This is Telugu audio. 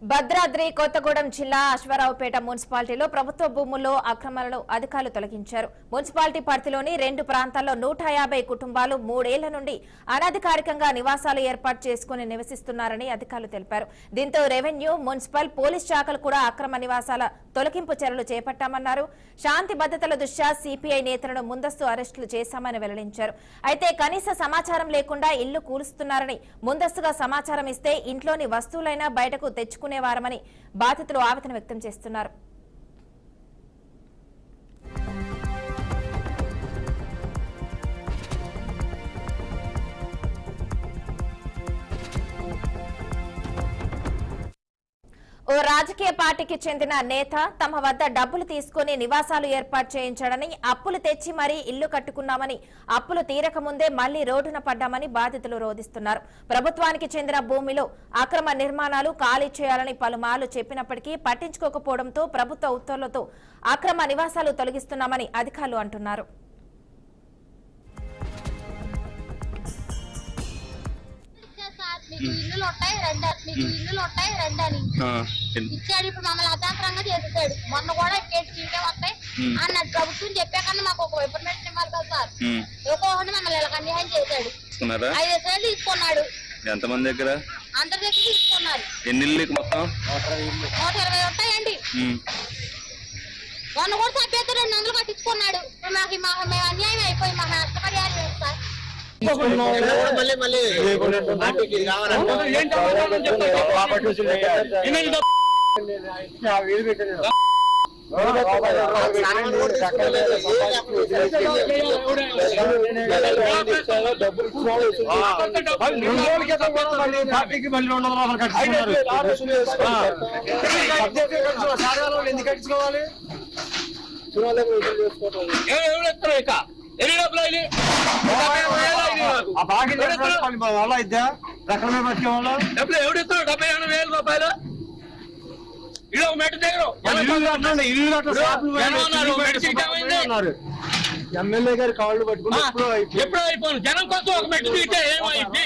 భద్రాద్రి కొత్తగూడెం జిల్లా అశ్వారావుపేట మున్సిపాలిటీలో ప్రభుత్వ భూముల్లో అక్రమాలను అధికారులు తొలగించారు. మున్సిపాలిటీ పరిధిలోని 2 ప్రాంతాల్లో 150 కుటుంబాలు 3 ఏళ్ల నుండి అనధికారికంగా నివాసాలు ఏర్పాటు చేసుకుని నివసిస్తున్నారని అధికారులు తెలిపారు. దీంతో రెవెన్యూ, మున్సిపల్, పోలీస్ శాఖలు కూడా అక్రమ నివాసాల తొలగింపు చర్యలు చేపట్టామన్నారు. శాంతి భద్రతల దృష్ట్యా సిపిఐ నేతలను ముందస్తు అరెస్టులు చేశామని వెల్లడించారు. అయితే కనీస సమాచారం లేకుండా ఇల్లు కూలుస్తున్నారని, ముందస్తుగా సమాచారం ఇస్తే ఇంట్లోని వస్తువులైనా బయటకు తెచ్చుకునేవారమని బాధితులు ఆవేదన వ్యక్తం చేస్తున్నారు. ఓ రాజకీయ పార్టీకి చెందిన నేత తమ వద్ద డబ్బులు తీసుకుని నివాసాలు ఏర్పాటు చేయించాడని, అప్పులు తెచ్చి మరీ ఇల్లు కట్టుకున్నామని, అప్పులు తీరక ముందే మళ్లీ రోడ్డున పడ్డామని బాధితులు రోధిస్తున్నారు. ప్రభుత్వానికి చెందిన భూమిలో అక్రమ నిర్మాణాలు ఖాళీ చేయాలని పలుమార్లు చెప్పినప్పటికీ పట్టించుకోకపోవడంతో ప్రభుత్వ ఉత్తర్వులతో అక్రమ నివాసాలు తొలగిస్తున్నామని అధికారులు అంటున్నారు. ఇల్లులు ఉంటాయి రెండని ఇచ్చాడు. ఇప్పుడు మమ్మల్ని అర్థాంతరంగా చేస్తాడు. మొన్న కూడా కేసు తీటే వస్తాయి అన్నట్టు ప్రభుత్వం చెప్పాకన్నా మాకు ఒక ఇన్ఫర్మేషన్ ఇవ్వాలి కదా సార్. ఒక్కొక్కటి మమ్మల్ని ఇలా అన్యాయం చేశాడు. 5 ఎకరాలు తీసుకున్నాడు. ఎంతమంది దగ్గర? అందరి దగ్గర తీసుకున్నారు. ఎన్ని ఇల్లు మొత్తం? 120 ఉంటాయండి. మొన్న కూడా సభ్యత 200 కట్టించుకున్నాడు. మేము అన్యాయం అయిపోయి మాకు నష్టపరిహారం లేదు సార్. ఎందుకు కట్టించుకోవాలి? అలా ఇద్దా రకమే పట్టుకోవాలి. డబ్బులు ఎవడిస్తాడు? 75,000 రూపాయలు ఎమ్మెల్యే గారి కాళ్ళు పట్టుకుని ఎప్పుడో అయిపోయింది. జనం కోసం ఒక మెట్టు తీస్తే ఏమైంది?